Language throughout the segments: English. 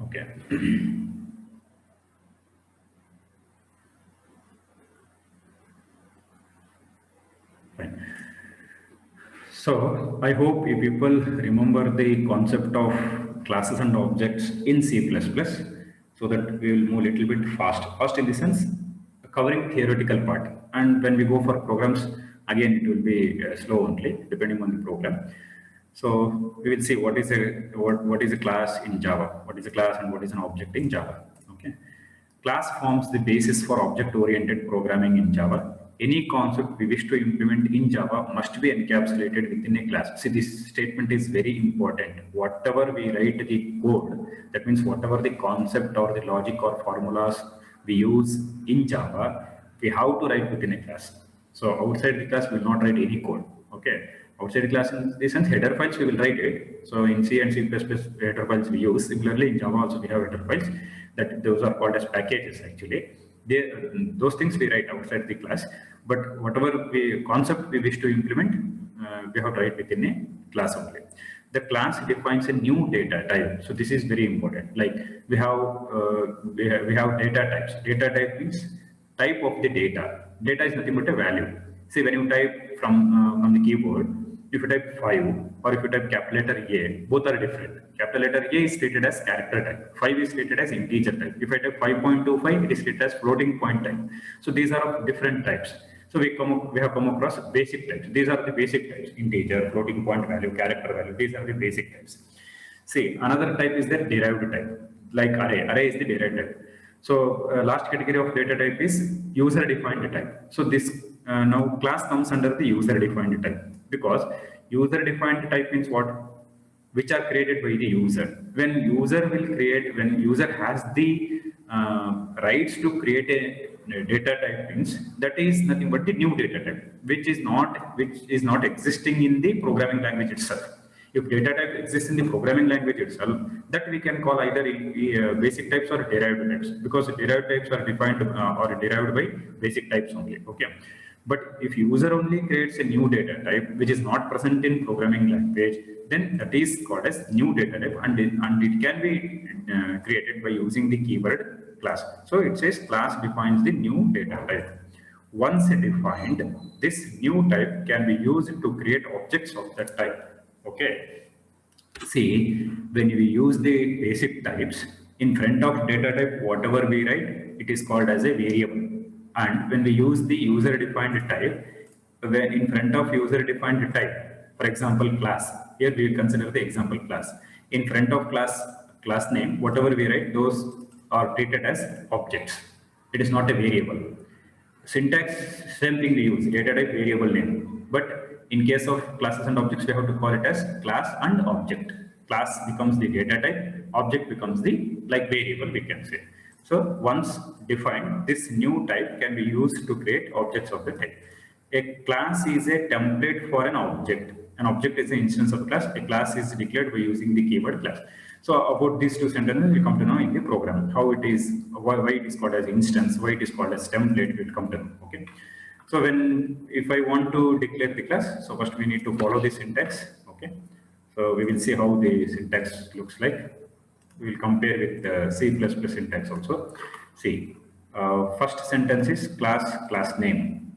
Okay. Fine. So I hope you people remember the concept of classes and objects in C++, so that we will move a little bit fast. Fast in the sense covering theoretical part, and when we go for programs, again it will be slow only depending on the program. So we will see what is a class in Java, what is a class and what is an object in Java. Okay. Class forms the basis for object-oriented programming in Java. Any concept we wish to implement in Java must be encapsulated within a class. See, this statement is very important. Whatever we write the code, that means whatever the concept or the logic or formulas we use in Java, we have to write within a class. So outside the class, we will not write any code. Okay. Outside the class, in this sense, header files we will write it. So in C and C++, header files we use. Similarly, in Java also we have header files. That those are called as packages actually. Those things we write outside the class. But whatever concept we wish to implement, we have to write within a class only. The class defines a new data type. So this is very important. Like we have data types. Data type means type of the data. Data is nothing but a value. See, when you type from the keyboard, if you type 5 or if you type capital letter A, both are different. Capital letter A is treated as character type. 5 is treated as integer type. If I type 5.25, it is treated as floating point type. So these are of different types. So we have come across basic types. These are the basic types: integer, floating point value, character value. These are the basic types. See, another type is the derived type, like array. Array is the derived type. So last category of data type is user-defined type. So this now class comes under the user-defined type, because user-defined type means what? Which are created by the user. When user has the rights to create a data type, means that is nothing but the new data type, which is not existing in the programming language itself. If data type exists in the programming language itself, that we can call either basic types or derived types, because derived types are defined or derived by basic types only. Okay. But if user only creates a new data type which is not present in programming language, then that is called as new data type, and it can be created by using the keyword class. So it says class defines the new data type. Once defined, this new type can be used to create objects of that type. Okay. See, when we use the basic types, in front of data type, whatever we write, it is called as a variable. And when we use the user-defined type, when in front of user-defined type, for example, class, here we will consider the example class. In front of class name, whatever we write, those are treated as objects. It is not a variable. Syntax, same thing we use, data type, variable name. But in case of classes and objects, we have to call it as class and object. Class becomes the data type, object becomes the variable, we can say. So once defined, this new type can be used to create objects of the type. A class is a template for an object. An object is an instance of a class. A class is declared by using the keyword class. So about these two sentences, we come to know in the program how it is, why it is called as instance, why it is called as template. We will come to know. Okay. So if I want to declare the class, so first we need to follow the syntax. Okay. So we will see how the syntax looks like. We will compare with C++ syntax also. See, first sentence is class name.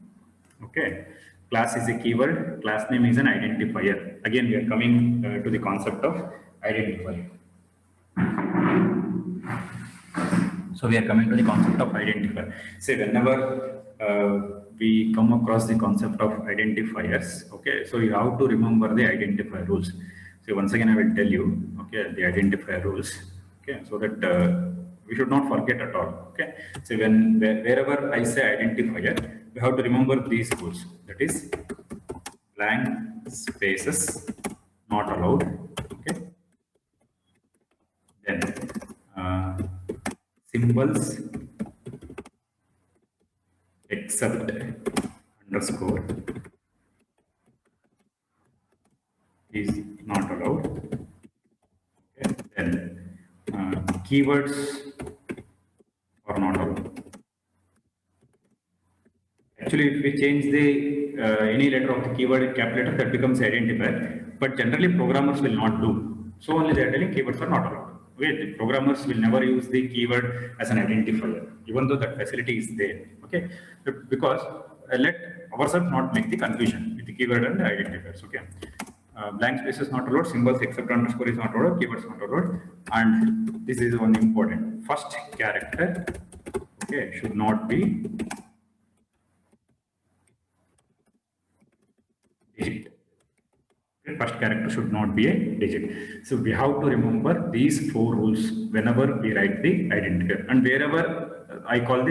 Okay. Class is a keyword, class name is an identifier. Again, we are coming to the concept of identifier. So we are coming to the concept of identifier. Say whenever we come across the concept of identifiers, okay, so you have to remember the identifier rules. So once again I will tell you, okay, the identifier rules, okay, so that we should not forget at all. Okay, so wherever I say identifier, we have to remember these rules. That is, blank spaces not allowed. Okay, then symbols except underscore is not allowed. Okay. Then keywords are not allowed. Actually, if we change the any letter of the keyword in capital letter, that becomes identifier. But generally programmers will not do. So only they are telling keywords are not allowed. Okay, the programmers will never use the keyword as an identifier, even though that facility is there. Okay, because let ourselves not make the confusion with the keyword and the identifiers. Okay, blank space is not allowed, symbols except underscore is not allowed, keywords not allowed, and this is one important. First character, okay, should not be digit. First character should not be a digit. So we have to remember these four rules whenever we write the identifier, and wherever I call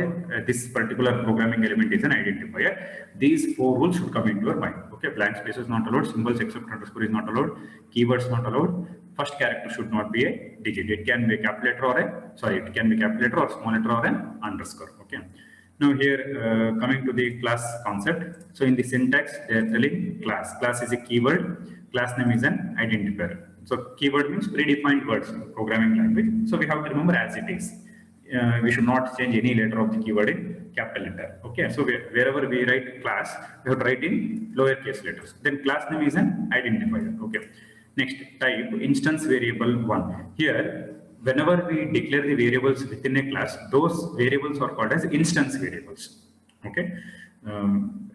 this particular programming element is an identifier, these four rules should come into your mind. Okay, blank space is not allowed, symbols except underscore is not allowed, keywords not allowed, first character should not be a digit. It can be a capital letter or it can be capital letter or small letter or an underscore. Okay. Now here coming to the class concept. So in the syntax they are telling class. Class is a keyword. Class name is an identifier. So keyword means predefined words in programming language. So we have to remember as it is. We should not change any letter of the keyword in capital letter. Okay. So wherever we write class, we have to write in lowercase letters. Then class name is an identifier. Okay. Next type instance variable 1. Here whenever we declare the variables within a class, those variables are called as instance variables. Okay,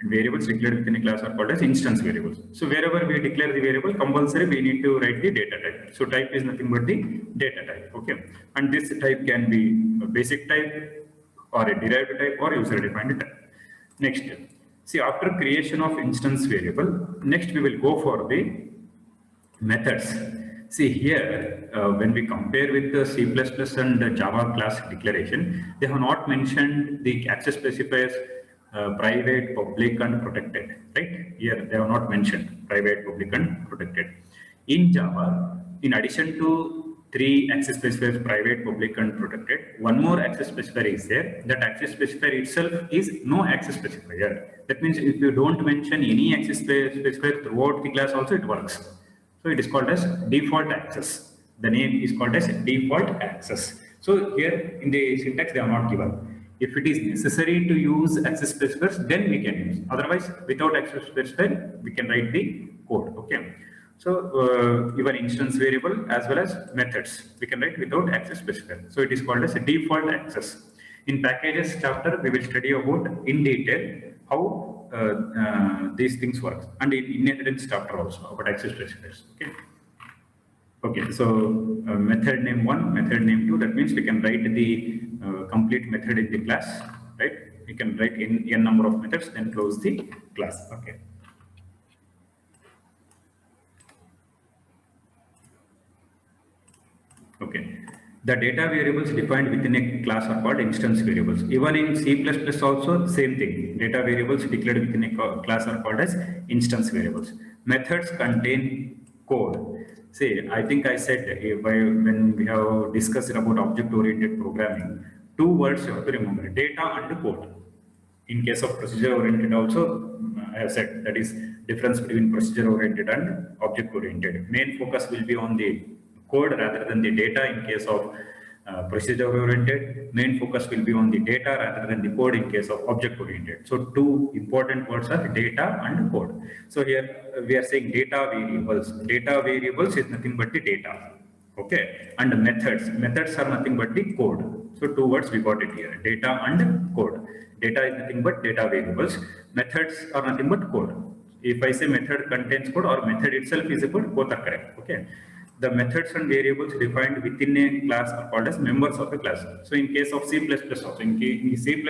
variables declared within a class are called as instance variables. So wherever we declare the variable, compulsory we need to write the data type. So type is nothing but the data type. Okay, and this type can be a basic type or a derived type or user defined type. Next, see after creation of instance variable, next we will go for the methods. See here, when we compare with the C++ and the Java class declaration, they have not mentioned the access specifiers private, public, and protected. Right here, they have not mentioned private, public, and protected. In Java, in addition to 3 access specifiers, private, public, and protected, one more access specifier is there. That access specifier itself is no access specifier. That means if you don't mention any access specifier throughout the class, also it works. So it is called as default access. The name is called as default access. So here in the syntax they are not given. If it is necessary to use access specifiers, then we can use. Otherwise, without access specifier, we can write the code. Okay. So even instance variable as well as methods we can write without access specifier. So it is called as a default access. In packages chapter, we will study about in detail how these things work, and in inheritance chapter also about access specifiers. Okay. Okay. So method name 1, method name 2. That means we can write the complete method in the class. Right. We can write in n number of methods, then close the class. Okay. Okay. The data variables defined within a class are called instance variables. Even in C++ also same thing. Data variables declared within a class are called as instance variables. Methods contain code. See, I think I said when we have discussed about object-oriented programming, 2 words you have to remember: data and code. In case of procedure-oriented also, I have said that is difference between procedure-oriented and object-oriented. Main focus will be on the code rather than the data. In case of procedure oriented, main focus will be on the data rather than the code in case of object oriented. So 2 important words are data and code. So here we are saying data variables. Data variables is nothing but the data. Okay, and methods are nothing but the code. So 2 words we got it here: data and code. Data is nothing but data variables. Methods are nothing but code. If I say method contains code or method itself is a code, both are correct. Okay. The methods and variables defined within a class are called as members of a class. So in case of C++ also, in C++,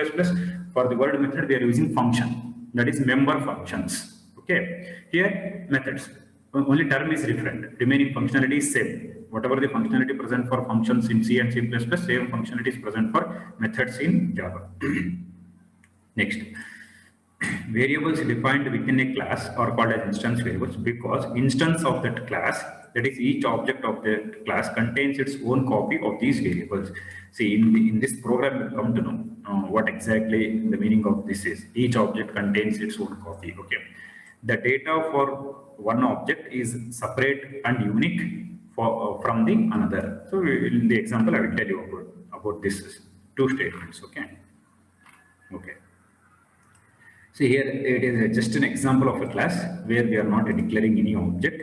for the word method we are using function, that is member functions. Okay. Here methods, only term is different, remaining functionality is same. Whatever the functionality present for functions in C and C++, same functionality is present for methods in Java. Next. Variables defined within a class are called as instance variables because instance of that class, that is each object of the class, contains its own copy of these variables. See, in this program you come to know what exactly the meaning of this is. Each object contains its own copy. Okay. The data for one object is separate and unique from the another. So in the example I will tell you about this 2 statements. Okay. Okay. So here it is just an example of a class where we are not declaring any object.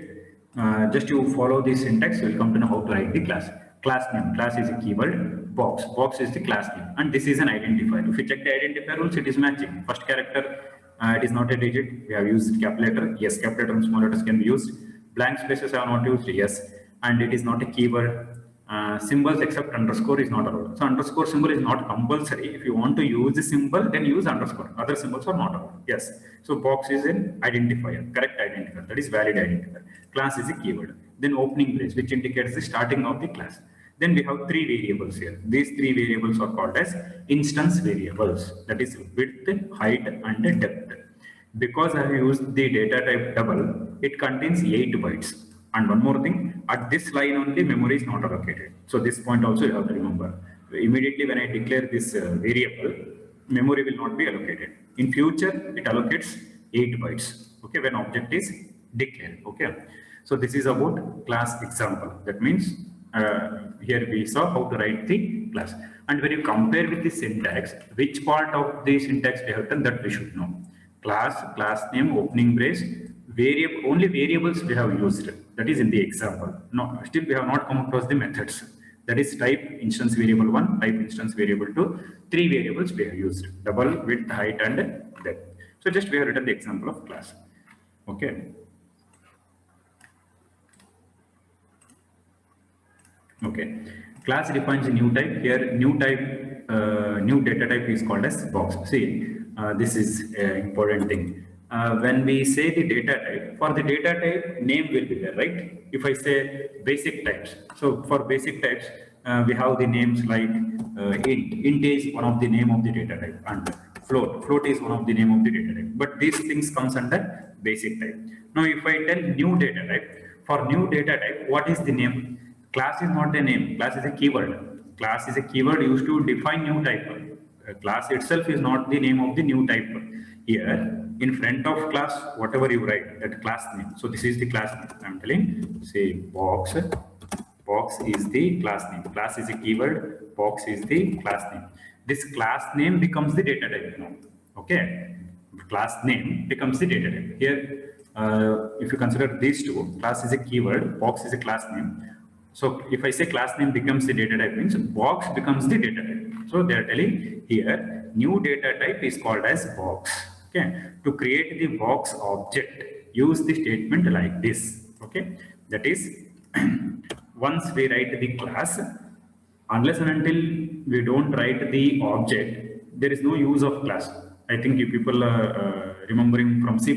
Just you follow the syntax, you will come to know how to write the class. Class name, class is a keyword, box is the class name, and this is an identifier. If you check the identifier rules, it is matching. First character, it is not a digit. We have used capital letter. Yes, capital letter and small letters can be used. Blank spaces are not used. Yes, and it is not a keyword. Symbols except underscore is not allowed. So underscore symbol is not compulsory. If you want to use the symbol, then use underscore. Other symbols are not allowed. Yes. So box is an identifier, correct identifier. That is valid identifier. Class is a keyword. Then opening brace, which indicates the starting of the class. Then we have three variables here. These three variables are called as instance variables. That is width, height, and depth. Because I have used the data type double, it contains 8 bytes. And one more thing, at this line only memory is not allocated. So this point also you have to remember. Immediately when I declare this variable, memory will not be allocated. In future, it allocates 8 bytes. Okay, when object is declared. Okay. So this is about class example. That means here we saw how to write the class. And when you compare with the syntax, which part of the syntax we have done, that we should know. Class name, opening brace, variable, only variables we have used. That is in the example. No, still we have not come across the methods. That is type instance variable 1, type instance variable 2, 3 variables we have used. Double, width, height, and depth. So just we have written the example of class. Okay. Okay. Class defines a new type. Here, new data type is called as box. See, this is an important thing. When we say the data type, for the data type, name will be there, right? If I say basic types, so for basic types, we have the names like int is one of the name of the data type, and float is one of the name of the data type. But these things comes under basic type. Now, if I tell new data type, for new data type, what is the name? Class is not a name, class is a keyword. Class is a keyword used to define new type. Class itself is not the name of the new type. Here, in front of class, whatever you write, that class name. So this is the class name. I'm telling, say box is the class name. Class is a keyword, box is the class name. This class name becomes the data type now. Okay, class name becomes the data type. Here, if you consider these two, class is a keyword, box is a class name. So if I say class name becomes the data type, means box becomes the data type. So they are telling here, new data type is called as box. Okay, to create the box object, use the statement like this. Okay, that is, once we write the class, unless and until we don't write the object, there is no use of class. I think you people are remembering from C++.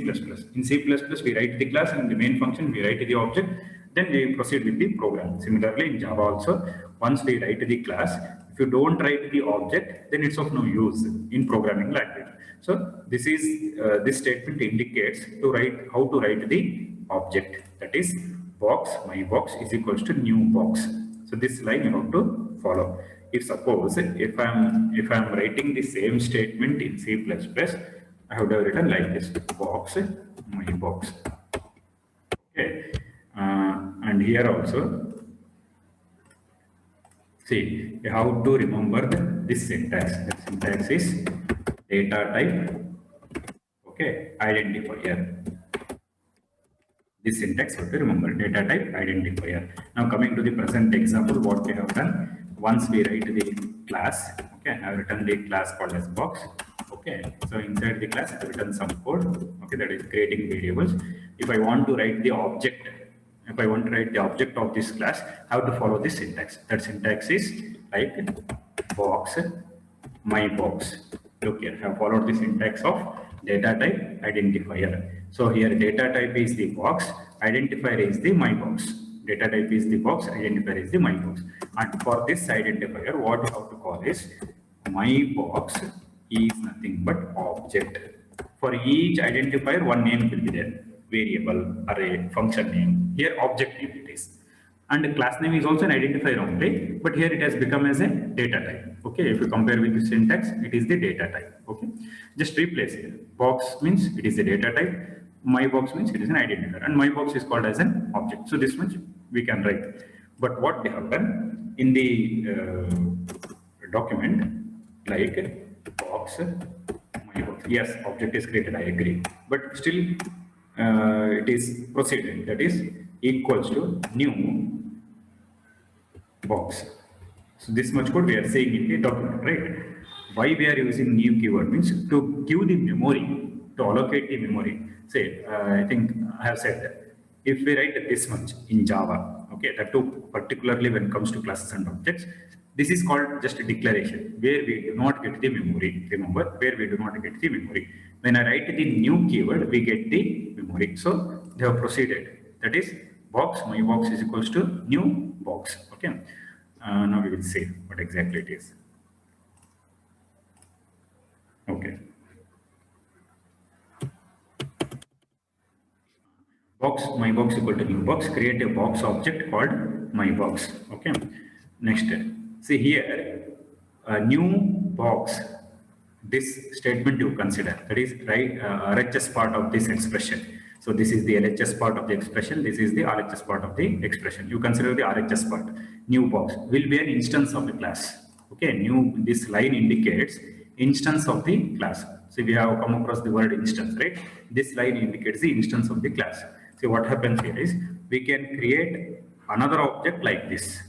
In C++, we write the class, and the main function we write the object, then we proceed with the program. Similarly, in Java also, once we write the class, if you don't write the object, then it's of no use in programming language. So this is this statement indicates to write how to write the object. That is, box, my box is equals to new box. So this line you have to follow. If suppose if I'm writing the same statement in C++, I have to have written like this: box, my box. Okay, and here also, see, you have to remember this syntax. The syntax is data type. Okay, identifier. This syntax you have to remember, data type identifier. Now coming to the present example, what we have done. Once we write the class, okay, I have written the class called as box. Okay, so inside the class I have written some code. Okay, that is creating variables. If I want to write the object, if I want to write the object of this class, I have to follow this syntax. That syntax is like box, my box. Look here, I have followed the syntax of data type identifier. So here data type is the box, identifier is the my box. Data type is the box, identifier is the my box. And for this identifier, what you have to call is my box is nothing but object. For each identifier, one name will be there: variable, array, function name. Here object name it is. And class name is also an identifier only, but here it has become as a data type. Okay, if you compare with the syntax, it is the data type. Okay, just replace it. Box means it is a data type. My box means it is an identifier, and my box is called as an object. So this much we can write. But what they have done in the document, like box, My box. Yes, object is created, I agree. But still, it is proceeded, that is equals to new box. So this much code we are saying in the document, right? Why we are using new keyword means to give the memory, to allocate the memory. Say, I think I have said that if we write this much in Java, okay, that too particularly when it comes to classes and objects, this is called just a declaration where we do not get the memory. Remember, where we do not get the memory. When I write the new keyword, we get the memory. So they have proceeded. That is box, my box is equals to new box. Okay. Now we will see what exactly it is. Okay. Box, my box equal to new box. Create a box object called my box. Okay. Next, see here, a new box. This statement you consider, that is right, RHS part of this expression. So this is the LHS part of the expression. This is the RHS part of the expression. You consider the RHS part. New box will be an instance of the class. Okay, new, this line indicates instance of the class. So we have come across the word instance, right? This line indicates the instance of the class. So what happens here is we can create another object like this.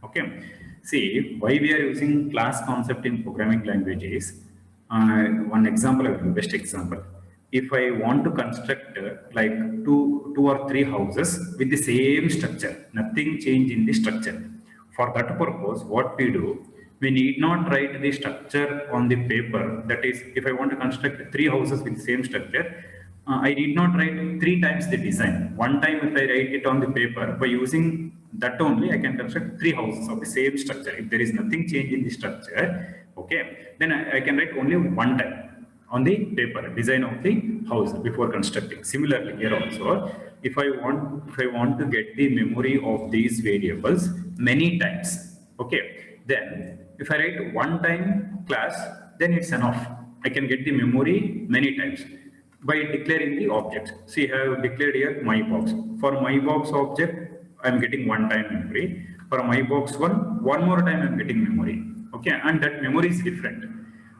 Okay. See, why we are using class concept in programming languages. One example, I will give best example. If I want to construct like two or three houses with the same structure, nothing change in the structure. For that purpose, what we do, we need not write the structure on the paper. That is, if I want to construct three houses with the same structure, I need not write three times the design. One time if I write it on the paper, by using that only I can construct three houses of the same structure. If there is nothing change in the structure, okay, then I can write only one time on the paper, design of the house before constructing. Similarly here also, if I want to get the memory of these variables many times, okay, then if I write one time class, then it's enough. I can get the memory many times by declaring the object. See, I have declared here my box. For my box object, I'm getting one time memory. For my box one more time I'm getting memory. Okay, and that memory is different.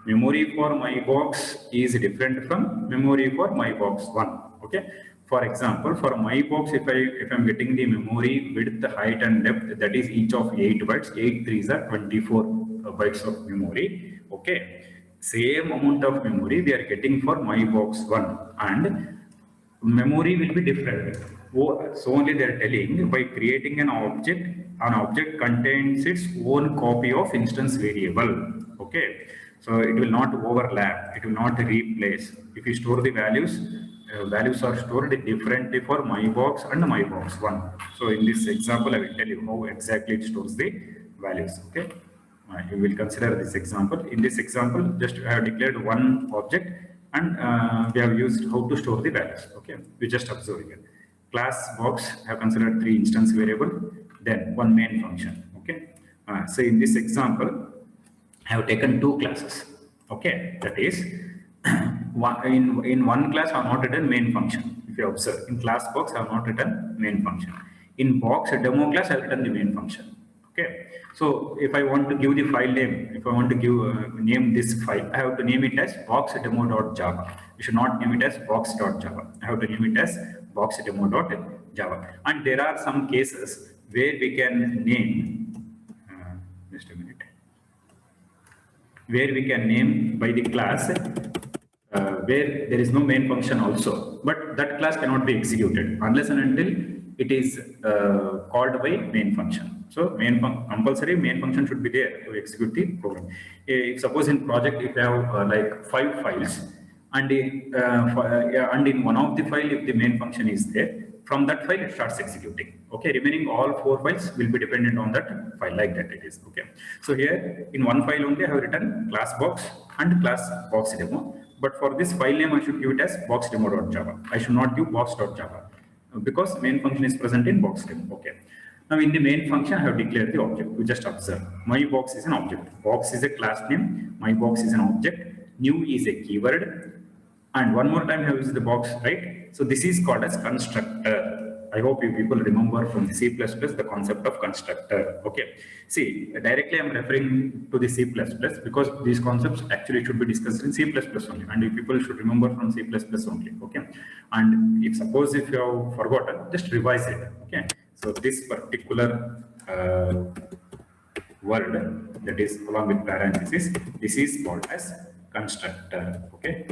Memory for my box is different from memory for my box one. Okay. For example, for my box, if I'm getting the memory width, height, and depth, that is each of 8 bytes. 8 3s are 24 bytes of memory. Okay. Same amount of memory they are getting for my box one, and memory will be different. So only they are telling by creating an object contains its own copy of instance variable. Okay, so it will not overlap, it will not replace. If you store the values, values are stored differently for my box and my box one. So in this example, I will tell you how exactly it stores the values. Okay. You will consider this example. In this example, just I have declared one object and we have used how to store the values. Okay, we just observe here. Class box have considered 3 instance variable, then one main function. Okay, so in this example, I have taken 2 classes. Okay, that is in one class I have not written main function. If you observe, in class box I have not written main function. In box demo class I have written the main function. Okay, so if I want to give the file name, if I want to give name this file, I have to name it as boxdemo.java. You should not name it as box.java. I have to name it as boxdemo.java. And there are some cases where we can name, just a minute, where we can name by the class where there is no main function also, but that class cannot be executed unless and until it is called by main function. So compulsory main function should be there to execute the program. If suppose in project if you have like 5 files and in one of the file if the main function is there, from that file it starts executing. Okay, remaining all 4 files will be dependent on that file, like that it is. Okay, so here in one file only I have written class box and class box demo, but for this file name I should give it as boxdemo.java. I should not give box.java because main function is present in box demo. Okay. Now in the main function, I have declared the object. We just observe. My box is an object. Box is a class name. My box is an object. New is a keyword. And one more time I have used the box, right? So this is called as constructor. I hope you people remember from the C++ the concept of constructor. Okay. See, directly I'm referring to the C++ because these concepts actually should be discussed in C++ only, and you people should remember from C++ only. Okay. And if suppose if you have forgotten, just revise it. Okay. So this particular word, that is along with parenthesis, this is called as constructor. Okay.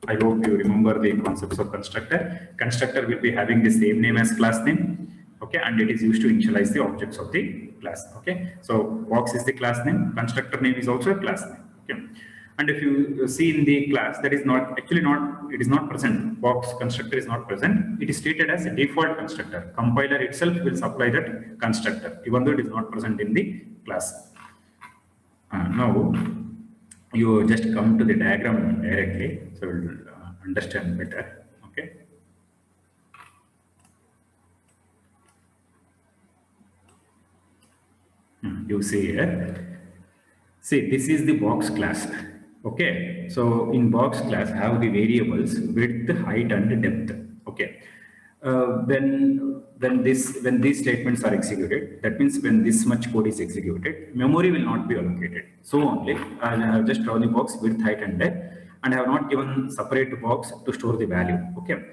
I hope you remember the concepts of constructor. Constructor will be having the same name as class name. Okay, and it is used to initialize the objects of the class. Okay, so box is the class name. Constructor name is also a class name. Okay, and if you see in the class, that is not actually not, it is not present. Box constructor is not present. It is treated as a default constructor. Compiler itself will supply that constructor, even though it is not present in the class. Now you just come to the diagram directly, so you'll understand better. Okay. You see here. See, this is the box class. Okay. So in box class, have the variables width, height, and depth. Okay. When these statements are executed, that means when this much code is executed, memory will not be allocated. So only I have just drawn the box width, height, and depth, and I have not given separate box to store the value. Okay.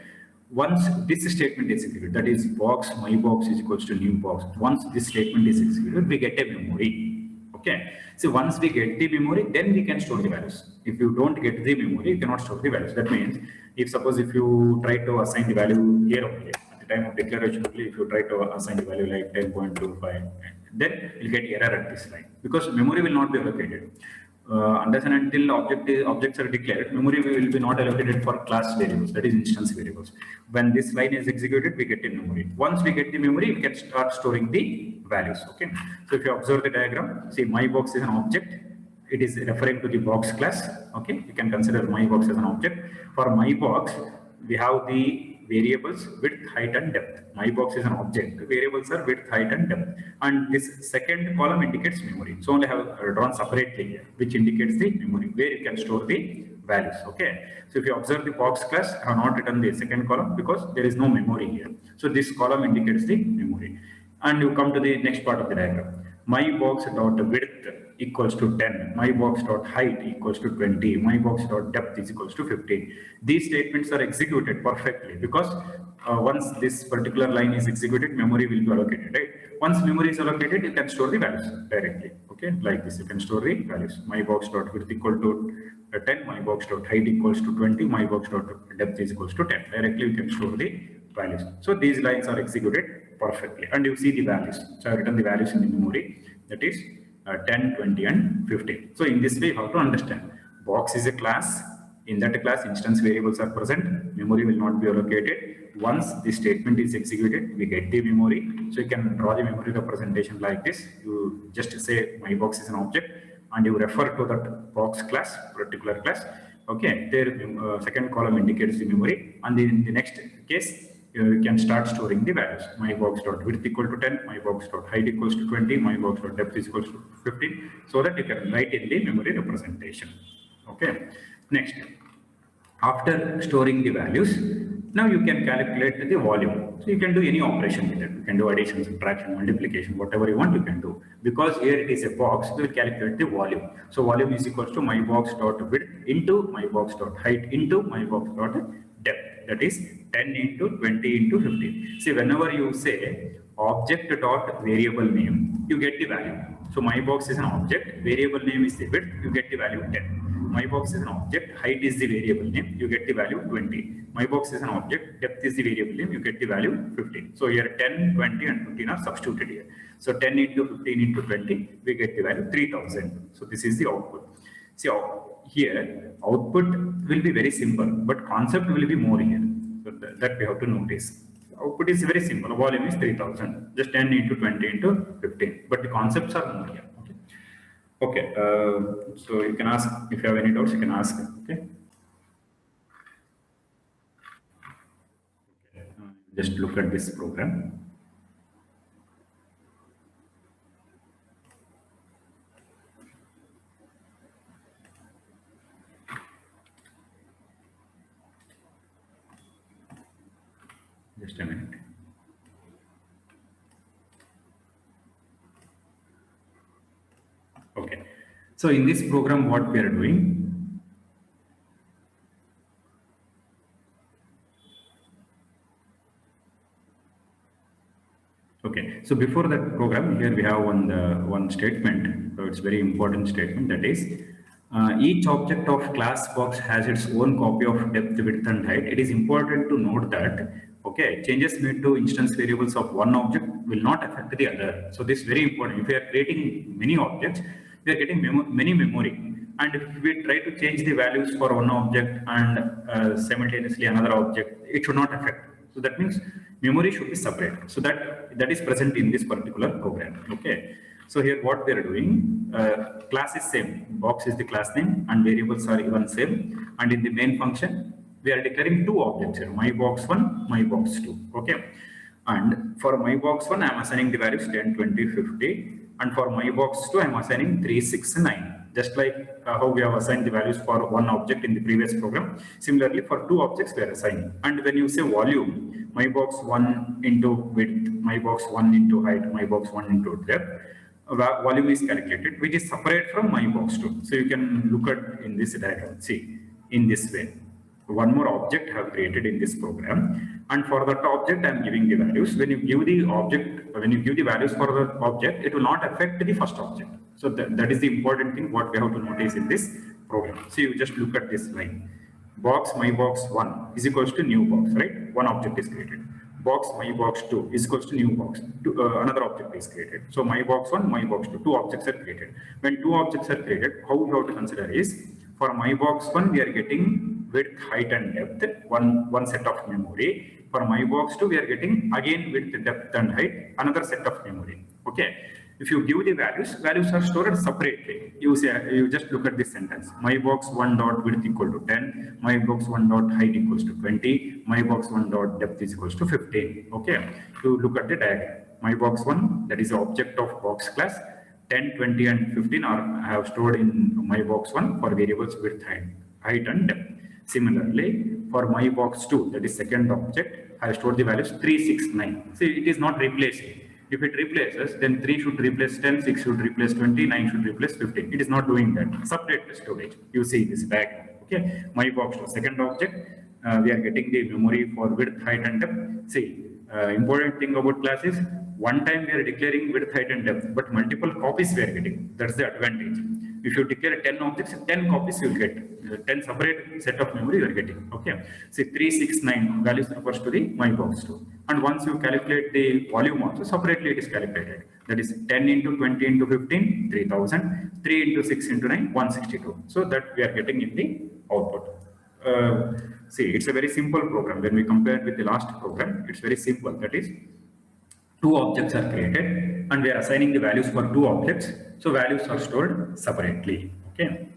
Once this statement is executed, that is box my box is equals to new box. Once this statement is executed, we get a memory. Okay. So once we get the memory, then we can store the values. If you don't get the memory, you cannot store the values. That means if suppose if you try to assign the value here only, at the time of declaration only, if you try to assign the value like 10.25, then you'll get error at this line because memory will not be allocated. Unless and until objects are declared, memory will be not allocated for class variables, that is instance variables. When this line is executed, we get the memory. Once we get the memory, we can start storing the values. Okay. So if you observe the diagram, see my box is an object. It is referring to the box class. Okay. You can consider my box as an object. For my box, we have the variables width, height, and depth. My box is an object. The variables are width, height, and depth. And this second column indicates memory. So only have drawn separately here, which indicates the memory where you can store the values. Okay. So if you observe the box class, I have not written the second column because there is no memory here. So this column indicates the memory. And you come to the next part of the diagram. My box dot width equals to 10. My box dot height equals to 20. My box dot depth is equals to 15. These statements are executed perfectly because once this particular line is executed, memory will be allocated, right? Once memory is allocated, you can store the values directly. Okay, like this, you can store the values. My box dot width equal to 10. My box dot height equals to 20. My box dot depth is equals to 10. Directly, you can store the values. So these lines are executed perfectly, and you see the values. So I have written the values in the memory, that is 10, 20, and 15. So in this way, you have to understand box is a class. In that class, instance variables are present. Memory will not be allocated. Once the statement is executed, we get the memory. So you can draw the memory representation like this. You just say my box is an object, and you refer to that box class, particular class. Okay, there second column indicates the memory, and in the next case, you can start storing the values. My box dot width equal to 10, my box dot height equals to 20, my box dot depth is equals to 15, so that you can write in the memory representation. Okay. Next, after storing the values, now you can calculate the volume. So you can do any operation with it. You can do addition, subtraction, multiplication, whatever you want, you can do. Because here it is a box, we will calculate the volume. So volume is equals to my box dot width into my box dot height into my box dot depth. That is 10 into 20 into 15. See, whenever you say object dot variable name, you get the value. So my box is an object, variable name is the width, you get the value 10. My box is an object, height is the variable name, you get the value 20. My box is an object, depth is the variable name, you get the value 15. So here 10, 20, and 15 are substituted here. So 10 into 15 into 20, we get the value 3000. So this is the output. See, here output will be very simple, but concept will be more here. So that we have to notice. Output is very simple. Volume is 3000. Just 10 into 20 into 15. But the concepts are more here. Okay. So you can ask if you have any doubts. You can ask. Okay. Just look at this program. Just a minute. So in this program, what we are doing, okay, so before that program, here we have one statement. So it's very important statement, that is, each object of class box has its own copy of depth, width, and height. It is important to note that, okay, changes made to instance variables of one object will not affect the other. So this is very important. If we are creating many objects, we are getting many memory. And if we try to change the values for one object and simultaneously another object, it should not affect. So that means memory should be separate. So that is present in this particular program. Okay. So here what we are doing, class is same. Box is the class name and variables are even same. And in the main function, we are declaring two objects here, my box 1, my box 2. Okay. And for my box 1, I am assigning the values 10, 20, 50. And for my box 2, I am assigning 3, 6, 9. Just like how we have assigned the values for one object in the previous program. Similarly, for two objects, we are assigning. And when you say volume, my box 1 into width, my box 1 into height, my box 1 into depth, volume is calculated, which is separate from my box 2. So you can look at in this diagram, see, in this way. One more object I have created in this program, and for that object I am giving the values. When you give the object, when you give the values for the object, it will not affect the first object. So that is the important thing what we have to notice in this program. So you just look at this line. Box my box 1 is equals to new box, right? One object is created. Box my box 2 is equals to new box. Another object is created. So my box 1, my box 2, two objects are created. When two objects are created, how we have to consider is, for my box 1 we are getting width, height and depth, one set of memory. For my box 2 we are getting again width, depth and height, another set of memory. Okay. If you give the values are stored separately. You just look at this sentence. My box 1 dot width equal to 10, my box 1 dot height equals to 20, my box 1 dot depth is equals to 15. Okay. You look at the diagram. My box 1, that is the object of box class, 10, 20 and 15 are I have stored in my box 1 for variables width, height and depth. Similarly, for my box 2, that is second object, I have stored the values 3, 6, 9. See, it is not replacing. If it replaces, then 3 should replace 10, 6 should replace 20, 9 should replace 15. It is not doing that. Separate storage. You see this diagram. Okay. My box 2, second object, we are getting the memory for width, height and depth. See, important thing about class is, one time we are declaring width, height and depth, but multiple copies we are getting. That's the advantage. If you declare 10 objects, 10 copies you will get. 10 separate set of memory you are getting. Okay. See, 3, 6, 9 values refers to the my box 2. And once you calculate the volume also, separately it is calculated. That is 10 into 20 into 15, 3000. 3 into 6 into 9, 162. So that we are getting in the output. See, it's a very simple program. When we compare with the last program, it's very simple. That is, two objects are created and we are assigning the values for two objects. So values are stored separately. Okay.